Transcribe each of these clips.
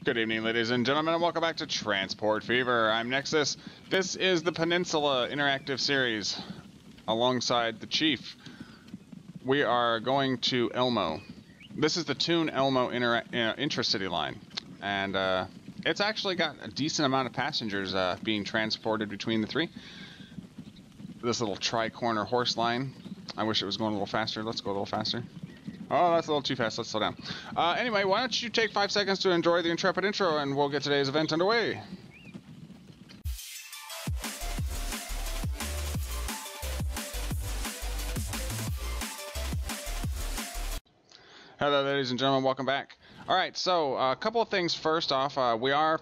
Good evening, ladies and gentlemen, and welcome back to Transport Fever. I'm Nexxus. This is the Peninsula interactive series alongside the Chief. We are going to Elmo. This is the Toon Elmo intracity line, and it's actually got a decent amount of passengers being transported between the three. This little tri-corner horse line. I wish it was going a little faster. Let's go a little faster. Oh, that's a little too fast. Let's slow down. Anyway, why don't you take 5 seconds to enjoy the intrepid intro, and we'll get today's event underway. Hello, ladies and gentlemen. Welcome back. All right, so a couple of things first off.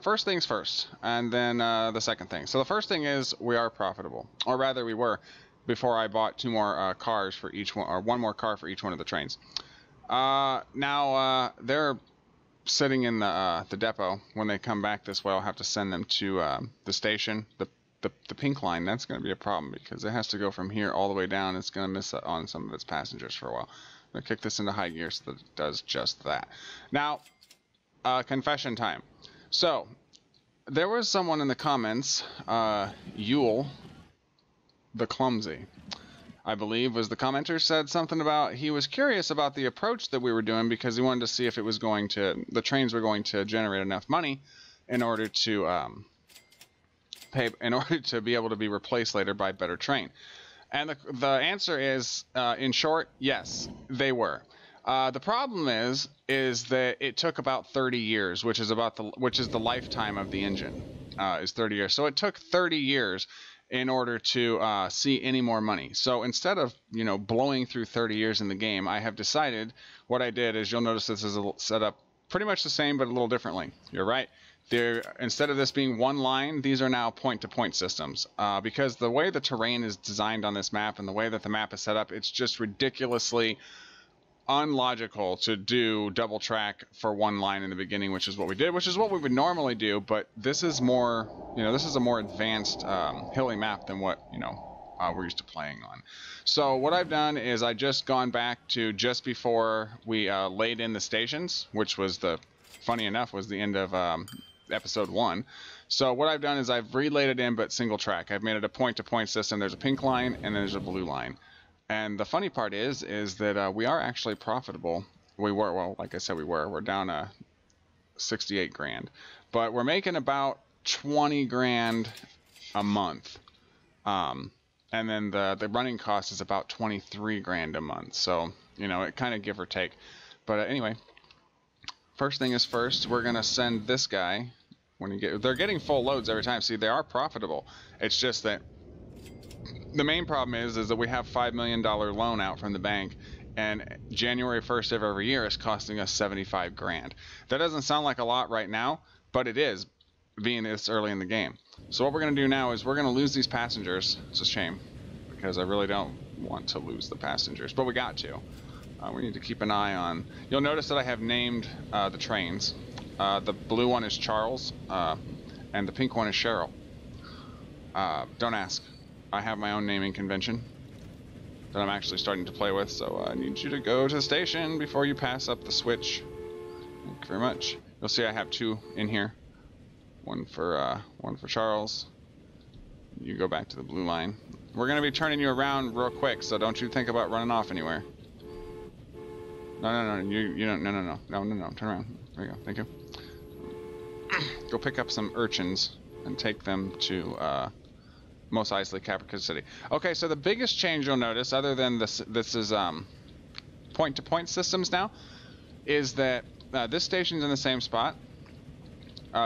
First things first, and then the second thing. So the first thing is we are profitable, or rather we were, before I bought two more cars for each one, or one more car for each one of the trains. Now they're sitting in the depot. When they come back this way, I'll have to send them to the station. The pink line, that's going to be a problem because it has to go from here all the way down. It's going to miss on some of its passengers for a while. I'm going to kick this into high gear so that it does just that. Now, confession time. So, there was someone in the comments, Yule the Clumsy, I believe, was the commenter, said something about he was curious about the approach that we were doing because he wanted to see if it was going to, the trains were going to generate enough money in order to be able to be replaced later by a better train. And the answer is, in short, yes, they were. The problem is that it took about 30 years, which is the lifetime of the engine, is 30 years. So it took 30 years in order to see any more money. So instead of, blowing through 30 years in the game, I have decided what I did is, you'll notice this is set up pretty much the same but a little differently. You're right. Instead of this being one line, these are now point-to-point systems. Because the way the terrain is designed on this map and the way that the map is set up, it's just ridiculously unlogical to do double track for one line in the beginning, which is what we did, which is what we would normally do, but this is more, this is a more advanced hilly map than what, we're used to playing on. So what I've done is I just gone back to just before we laid in the stations, which was funny enough, was the end of episode 1. So what I've done is I've relayed it in, but single track. I've made it a point-to-point system. There's a pink line and there's a blue line. And the funny part is that we are actually profitable. We were, well, like I said, we're down 68 grand, but we're making about 20 grand a month. And then the running cost is about 23 grand a month. So, it kind of give or take. But anyway, first thing is first, we're going to send this guy they're getting full loads every time. See, they are profitable. It's just that the main problem is that we have $5 million loan out from the bank, and January 1st of every year is costing us 75 grand. That doesn't sound like a lot right now, but it is, being this early in the game. So what we're going to do now is we're going to lose these passengers. It's a shame, because I really don't want to lose the passengers, but we got to. We need to keep an eye on... You'll notice that I have named the trains. The blue one is Charles, and the pink one is Cheryl. Don't ask. I have my own naming convention that I'm actually starting to play with, so I need you to go to the station before you pass up the switch. Thank you very much. You'll see I have 2 in here. One for Charles. You go back to the blue line. We're going to be turning you around real quick, so don't you think about running off anywhere. No, you don't, no, turn around. There you go, thank you. Go pick up some urchins and take them to, Mos Eisley, Caprica City. Okay, so the biggest change you'll notice, other than this is point-to-point systems now, is that this station's in the same spot.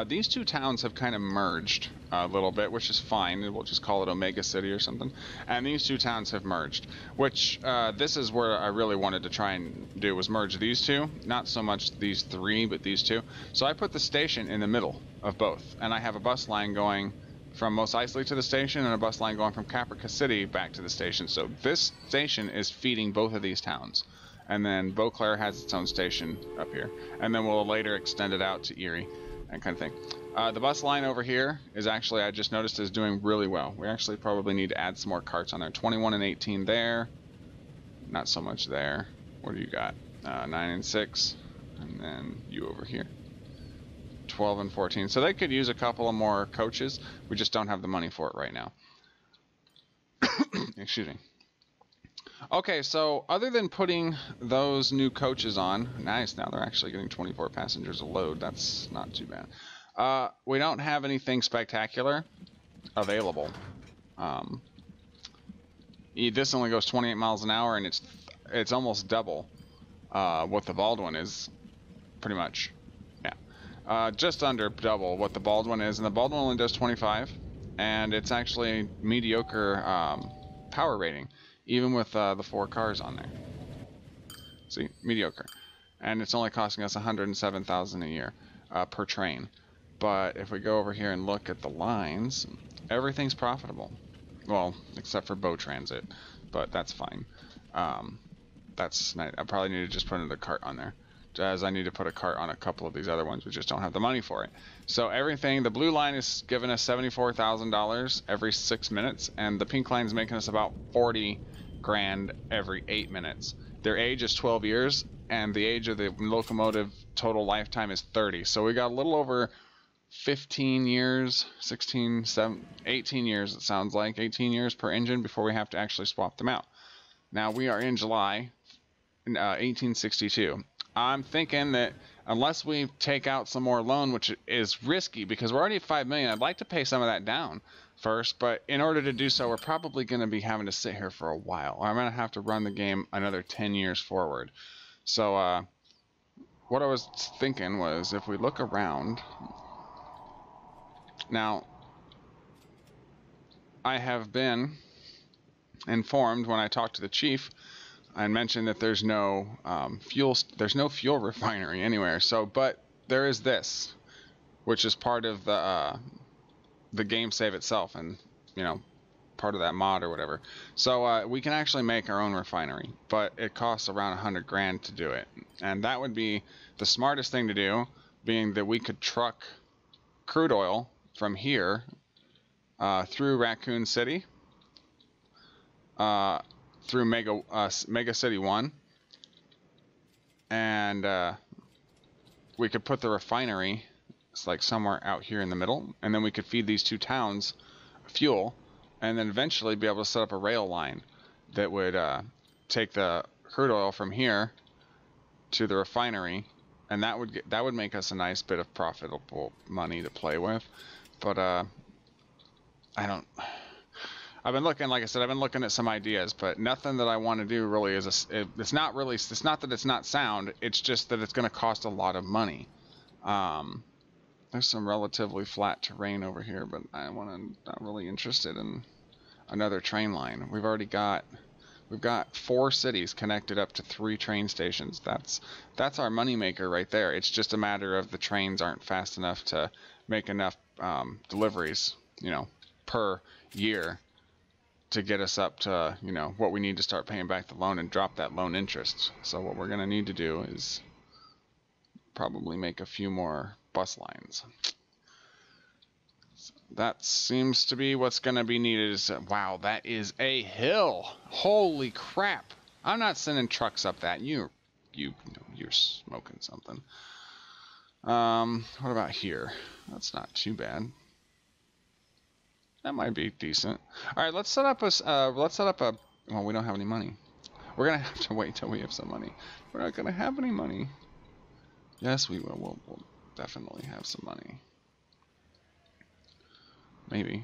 These two towns have kind of merged a little bit, which is fine. We'll just call it Omega City or something. And these two towns have merged, which this is where I really wanted to try and do, was merge these two. Not so much these 3, but these 2. So I put the station in the middle of both, and I have a bus line going from Mos Eisley to the station and a bus line going from Caprica City back to the station. So this station is feeding both of these towns. And then Beauclair has its own station up here. And then we'll later extend it out to Erie and kind of thing. The bus line over here is actually, I just noticed, is doing really well. We actually probably need to add some more carts on there. 21 and 18 there. Not so much there. What do you got? 9 and 6. And then you over here. 12 and 14. So they could use a couple of more coaches. We just don't have the money for it right now. Excuse me. Okay, so other than putting those new coaches on, nice, now they're actually getting 24 passengers a load. That's not too bad. We don't have anything spectacular available. This only goes 28 miles an hour, and it's almost double what the Baldwin is, pretty much. Yeah, just under double what the Baldwin is, and the Baldwin only does 25, and it's actually mediocre power rating, even with the 4 cars on there. See, mediocre, and it's only costing us 107,000 a year per train. But if we go over here and look at the lines, everything's profitable. Well, except for Bow Transit, but that's fine. That's nice. I probably need to just put another cart on there, as I need to put a cart on a couple of these other ones. We just don't have the money for it. So everything, the blue line is giving us $74,000 every 6 minutes, and the pink line is making us about 40 grand every 8 minutes. Their age is 12 years, and the age of the locomotive total lifetime is 30. So we got a little over 15 years, 16, 7, 18 years, it sounds like, 18 years per engine before we have to actually swap them out. Now, we are in July 1862. I'm thinking that unless we take out some more loan, which is risky because we're already at $5 million, I'd like to pay some of that down first, but in order to do so, we're probably going to be having to sit here for a while. I'm going to have to run the game another 10 years forward. So, what I was thinking was, if we look around... Now, I have been informed when I talked to the chief, I mentioned that there's no fuel refinery anywhere. So, but there is this, which is part of the game save itself, and part of that mod or whatever. So we can actually make our own refinery, but it costs around 100 grand to do it, and that would be the smartest thing to do, being that we could truck crude oil from here through Raccoon City, through Mega City 1, and we could put the refinery, it's like somewhere out here in the middle, and then we could feed these 2 towns fuel, and then eventually be able to set up a rail line that would take the crude oil from here to the refinery, and that would make us a nice bit of profitable money to play with. But I've been looking, like I said, I've been looking at some ideas, but nothing that I want to do really is it's not that it's not sound, it's just that it's going to cost a lot of money. There's some relatively flat terrain over here, but not really interested in another train line. We've got 4 cities connected up to 3 train stations. That's our moneymaker right there. It's just a matter of the trains aren't fast enough to make enough deliveries, per year to get us up to, what we need to start paying back the loan and drop that loan interest. So what we're going to need to do is probably make a few more bus lines. So that seems to be what's going to be needed. Wow, that is a hill. Holy crap. I'm not sending trucks up that. You're smoking something. What about here? That's not too bad. That might be decent. All right, let's set up a well, we don't have any money. We're gonna have to wait till we have some money. We're not gonna have any money. Yes, we will. We'll definitely have some money. Maybe.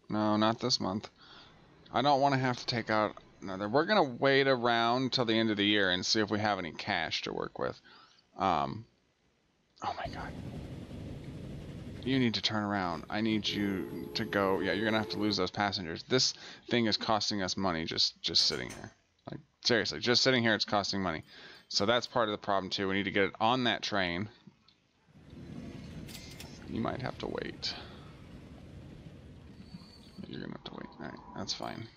No, not this month. I don't want to have to take out another. We're gonna wait around till the end of the year and see if we have any cash to work with. Oh my god. You need to turn around. I need you to go. Yeah, you're gonna have to lose those passengers. This thing is costing us money just sitting here. Like, seriously, just sitting here, it's costing money. So that's part of the problem too. We need to get it on that train. You might have to wait. You're gonna have to wait. Alright, that's fine.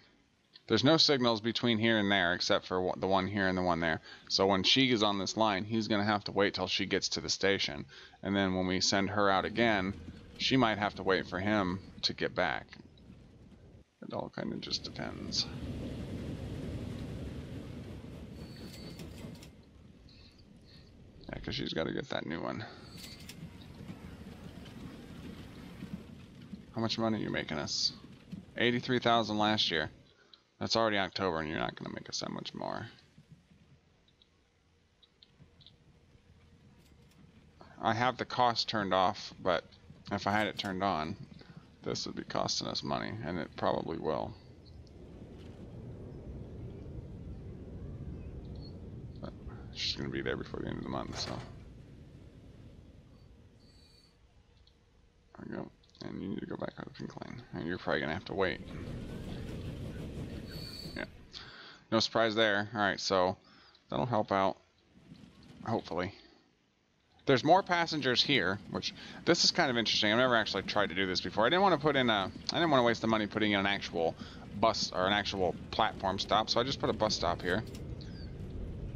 There's no signals between here and there except for the one here and the one there. So when she is on this line, he's going to have to wait till she gets to the station. And then when we send her out again, she might have to wait for him to get back. It all kind of just depends. Yeah, because she's got to get that new one. How much money are you making us? 83,000 last year. That's already October, and you're not going to make us that much more. I have the cost turned off, but if I had it turned on, this would be costing us money, and it probably will. But it's just going to be there before the end of the month, so. There we go. And you need to go back on the pink line. And you're probably going to have to wait. Yeah. No surprise there. Alright, so that'll help out. Hopefully. There's more passengers here, which this is kind of interesting. I've never actually tried to do this before. I didn't want to put in a, I didn't want to waste the money putting in an actual bus or an actual platform stop, so I just put a bus stop here.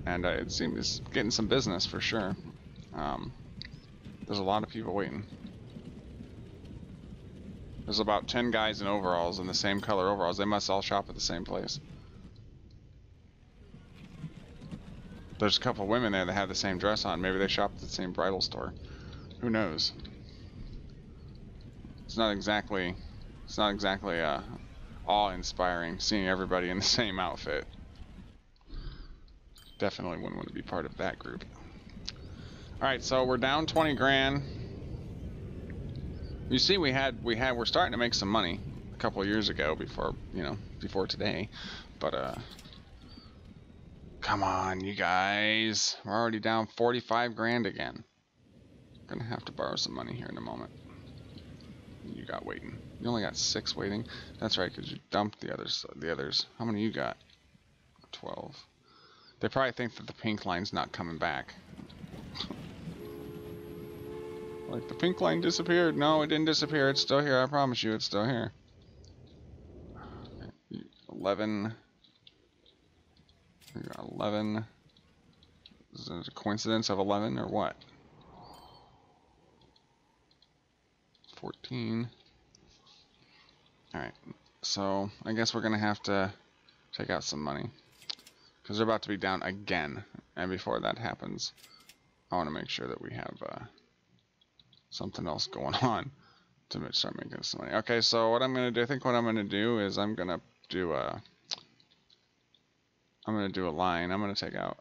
And it seems getting some business for sure. There's a lot of people waiting. There's about 10 guys in overalls, in the same color overalls. They must all shop at the same place. There's a couple women there that have the same dress on. Maybe they shop at the same bridal store. Who knows? It's not exactly awe-inspiring seeing everybody in the same outfit. Definitely wouldn't want to be part of that group. All right, so we're down 20 grand. You see, we're starting to make some money a couple of years ago before today, but come on, you guys. We're already down 45 grand again. Gonna have to borrow some money here in a moment. You got waiting. You only got 6 waiting. That's right, because you dumped the others. How many you got? 12. They probably think that the pink line's not coming back. Like, the pink line disappeared. No, it didn't disappear. It's still here. I promise you, it's still here. 11. We got 11. Is it a coincidence of 11 or what? 14. Alright, so I guess we're going to have to take out some money. Because they're about to be down again. And before that happens, I want to make sure that we have something else going on to start making some money. Okay, so what I'm going to do, I think what I'm going to do is I'm going to do a line. I'm going to take out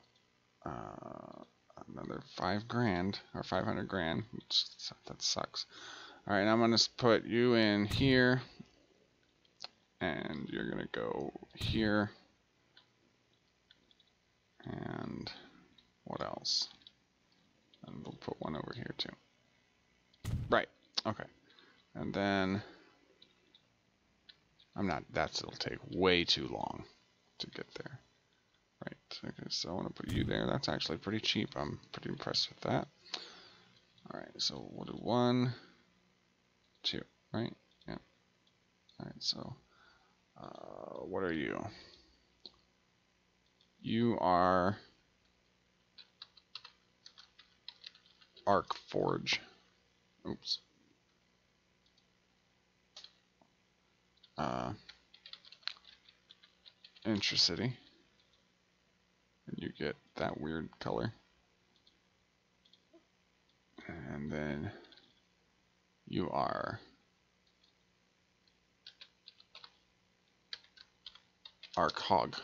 another 5 grand or 500 grand. That sucks. All right, I'm going to put you in here, and you're going to go here. And what else? And we'll put one over here too. Right. Okay. And then it'll take way too long to get there. Right. Okay, so I want to put you there. That's actually pretty cheap. I'm pretty impressed with that. All right, so we'll do 1, 2, right? Yeah. All right, so what are you? You are Arc Forge. Oops. Intercity. And you get that weird color. And then you are Arc Hog.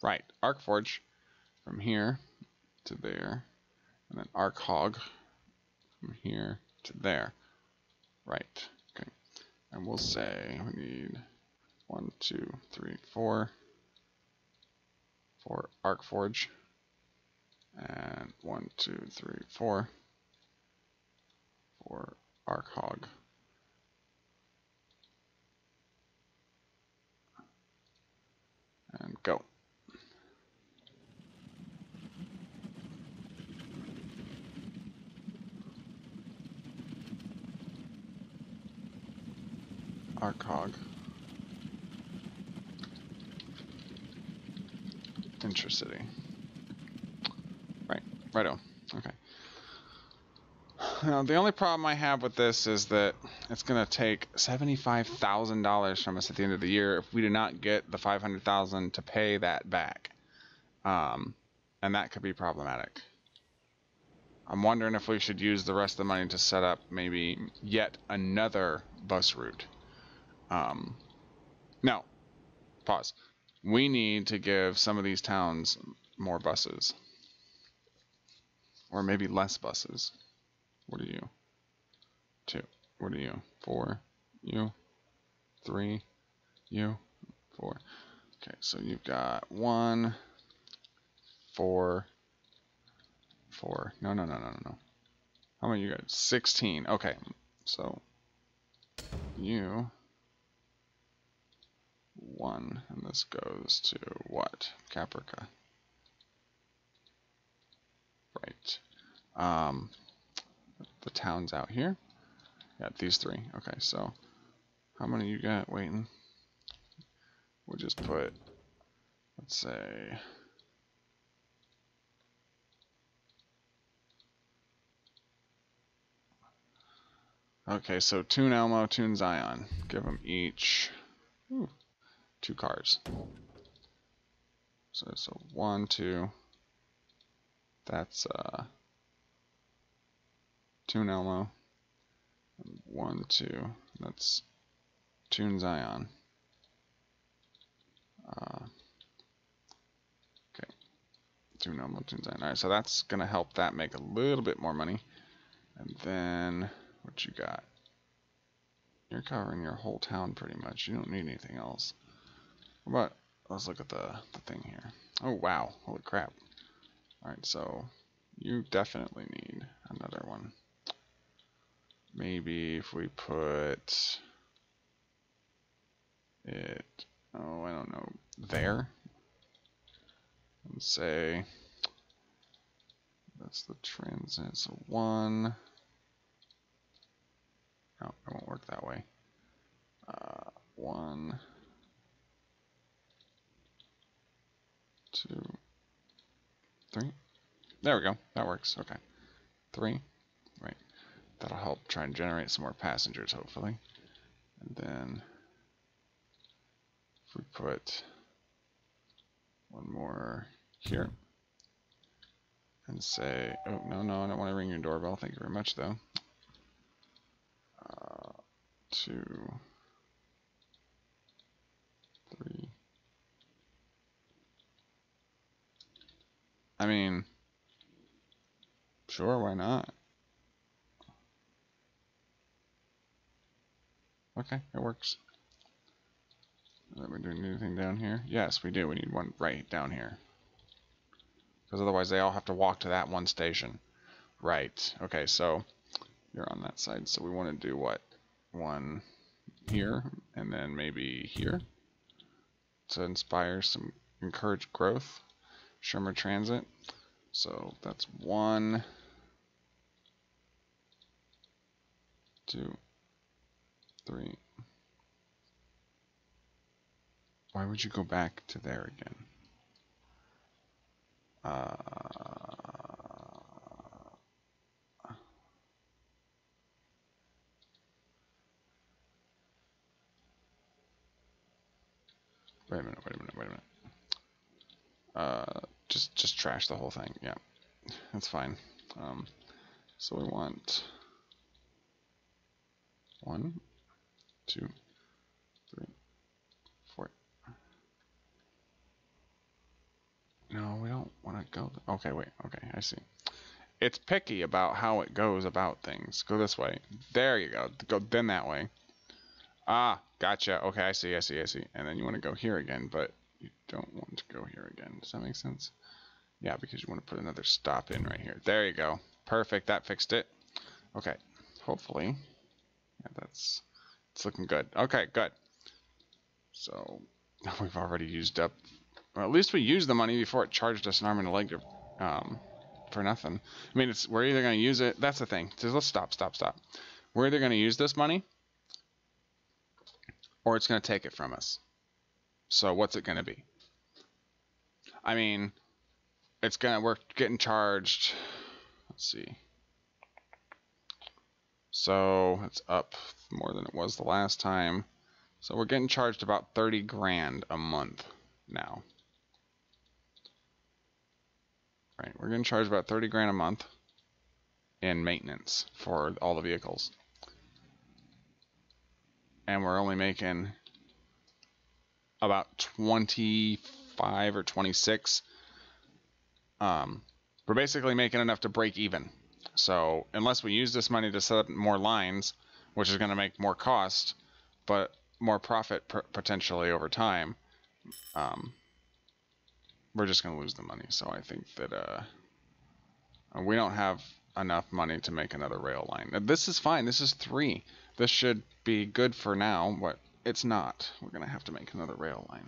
Right, Arc Forge from here to there. And then Arc Hog from here to there. Right. Okay. And we'll say we need 1, 2, 3, 4 for Arc Forge. And 1, 2, 3, 4 for Arc Hog. And go. Arc Hog. Intercity. Right. Righto. Okay. Now, the only problem I have with this is that it's going to take $75,000 from us at the end of the year if we do not get the $500,000 to pay that back. And that could be problematic. I'm wondering if we should use the rest of the money to set up maybe yet another bus route. No, pause. We need to give some of these towns more buses. Or maybe less buses. What are you? 2. What are you? 4. You. 3. You. 4. Okay, so you've got 1, 4, 4. No. How many you got? 16. Okay, so you 1, and this goes to what? Caprica. Right. The town's out here. Yeah, these 3. Okay, so how many you got waiting? We'll just put, let's say, okay, so Toon Elmo, Toon Zion. Give them each 2 cars. So 1, 2. That's Toon Elmo. 1, 2. That's Toon Zion. Okay. Toon Elmo, Toon Zion. Alright, so that's gonna help that make a little bit more money. And then what you got? You're covering your whole town pretty much. You don't need anything else. What about, let's look at the thing here. Oh wow, holy crap. Alright, so you definitely need another one. Maybe if we put it, oh, I don't know, there. And say, that's the transit, so 1. No, it won't work that way. 1, 2, 3. There we go. That works. Okay. 3. Right. That'll help try and generate some more passengers, hopefully. And then if we put 1 more here and say, oh, no, I don't want to ring your doorbell. Thank you very much, though. 2, 3. I mean, sure, why not? Okay, it works. Are we doing anything down here? Yes, we do. We need one right down here. Because otherwise they all have to walk to that one station. Right. Okay, so you're on that side. So we want to do what? 1 here, and then maybe here. To inspire some, encourage growth. Shermer Transit. So that's 1, 2, 3. Why would you go back to there again? Wait a minute. Just trash the whole thing. Yeah, that's fine. So we want 1, 2, 3, 4. No, we don't want to go. Okay, wait. Okay, I see. It's picky about how it goes about things. Go this way. There you go. Go then that way. Ah, gotcha. Okay, I see. And then you want to go here again, but you don't want to go here again. Does that make sense? Yeah, because you want to put another stop in right here. There you go. Perfect. That fixed it. Okay. Hopefully. Yeah, it's looking good. Okay, good. So we've already used up. Well, at least we used the money before it charged us an arm and a leg for nothing. I mean, we're either going to use it. That's the thing. So let's stop. We're either going to use this money, or it's going to take it from us. So what's it going to be? I mean, we're getting charged. Let's see. So it's up more than it was the last time. So we're getting charged about 30 grand a month now. Right, we're getting charged about 30 grand a month. in maintenance for all the vehicles. And we're only making about 25 or 26. We're basically making enough to break even. So unless we use this money to set up more lines, which is going to make more cost, but more profit potentially over time, we're just going to lose the money. So I think that we don't have enough money to make another rail line. Now, this is fine. This is 3. This should be good for now, but it's not. We're going to have to make another rail line.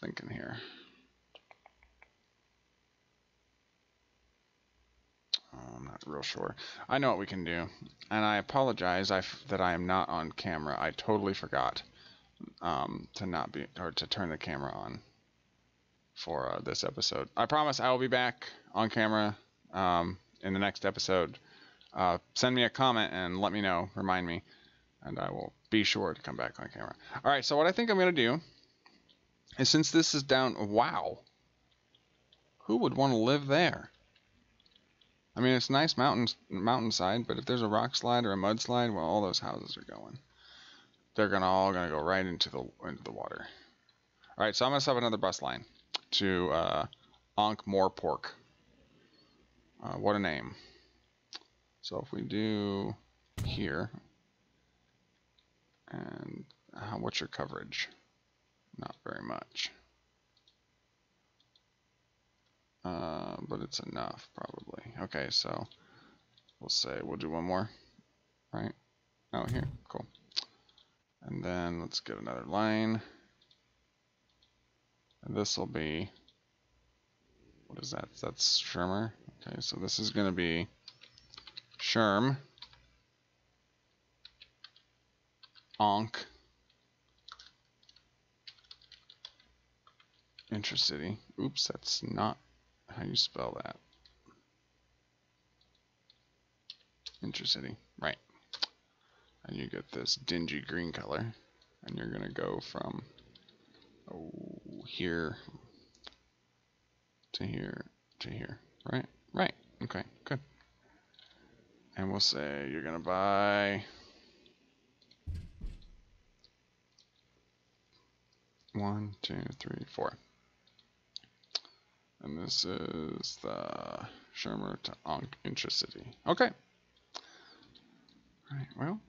Thinking here. I'm not real sure. I know what we can do, and I apologize that I am not on camera. I totally forgot to turn the camera on for this episode. I promise I will be back on camera in the next episode. Send me a comment and let me know, remind me, and I will be sure to come back on camera. All right, so what I think I'm going to do is, since this is down, wow, who would want to live there? I mean, it's nice mountainside, but if there's a rock slide or a mudslide, well, all those houses are going. They're all gonna go right into the water. All right, so I'm gonna set up another bus line to Ankh-Morpork. What a name! So if we do here, and what's your coverage? Not very much. But it's enough, probably. Okay, so we'll do one more, right? Oh, here, cool. And then let's get another line. And this will be, what is that? That's Shermer. Okay, so this is going to be Sherm, Ankh, Intracity. Oops, that's not how you spell that. Intracity, right. And you get this dingy green color, and you're gonna go from here to here to here, right? Right, okay, good. And we'll say you're gonna buy 1, 2, 3, 4. And this is the Shermer to Ankh Intracity. Okay. All right, well,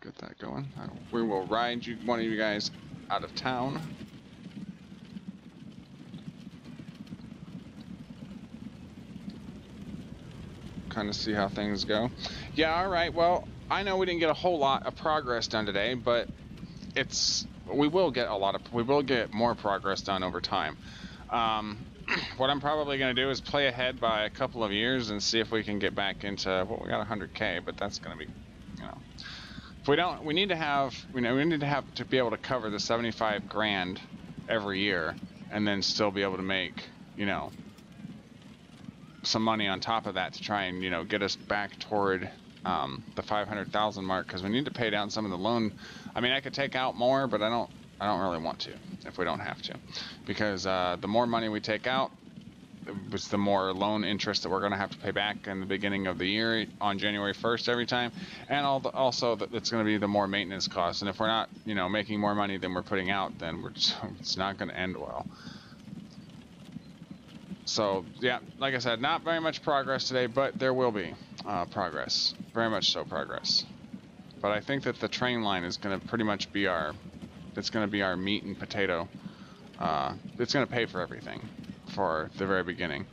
get that going. We will ride one of you guys out of town. Kind of see how things go. Yeah, all right. Well, I know we didn't get a whole lot of progress done today, but we will get more progress done over time. What I'm probably going to do is play ahead by a couple of years and see if we can get back into, well, we got 100K, but that's going to be, if we don't, we need to be able to cover the 75 grand every year and then still be able to make, some money on top of that to try and, get us back toward the 500,000 mark, because we need to pay down some of the loan. I mean, I could take out more, but I don't really want to if we don't have to, because the more money we take out, it's the more loan interest that we're going to have to pay back in the beginning of the year on January 1st every time, and also that it's going to be the more maintenance costs. And if we're not, making more money than we're putting out, then it's not going to end well. So yeah, like I said, not very much progress today, but there will be progress, very much so progress. But I think that the train line is going to pretty much be our meat and potato. It's going to pay for everything for the very beginning.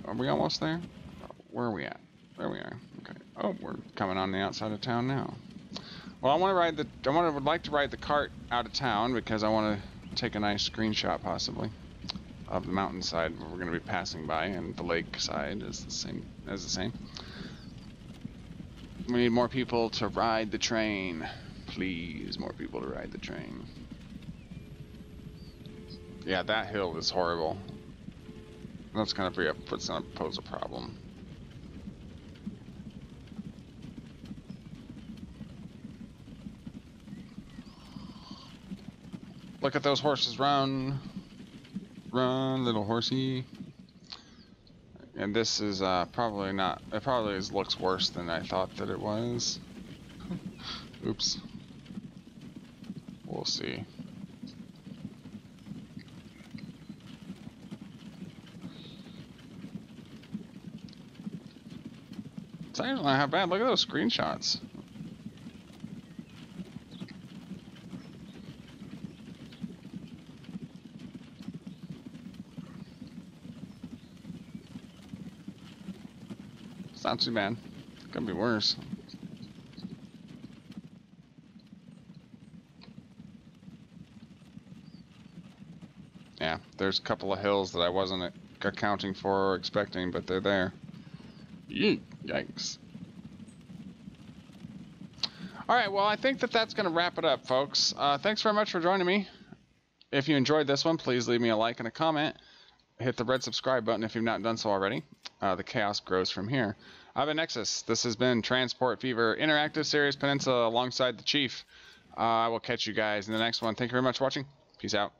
Are we almost there? Where are we at? There we are. Okay. Oh, we're coming on the outside of town now. Well, would like to ride the cart out of town because I want to take a nice screenshot possibly of the mountainside where we're going to be passing by, and the lake side is the same. We need more people to ride the train. Please, more people to ride the train. Yeah, that hill is horrible. That's gonna pose a problem. Look at those horses run. Run, little horsey. And this is probably not... It probably looks worse than I thought that it was. Oops. We'll see. It's actually not half bad. Look at those screenshots. It's not too bad. Could be worse. Yeah, there's a couple of hills that I wasn't accounting for or expecting, but they're there. Yeet. Yikes. Alright, well, I think that that's going to wrap it up, folks. Thanks very much for joining me. If you enjoyed this one, please leave me a like and a comment. Hit the red subscribe button if you've not done so already. The chaos grows from here. I've been Nexxus. This has been Transport Fever Interactive Series Peninsula alongside the Chief. I will catch you guys in the next one. Thank you very much for watching. Peace out.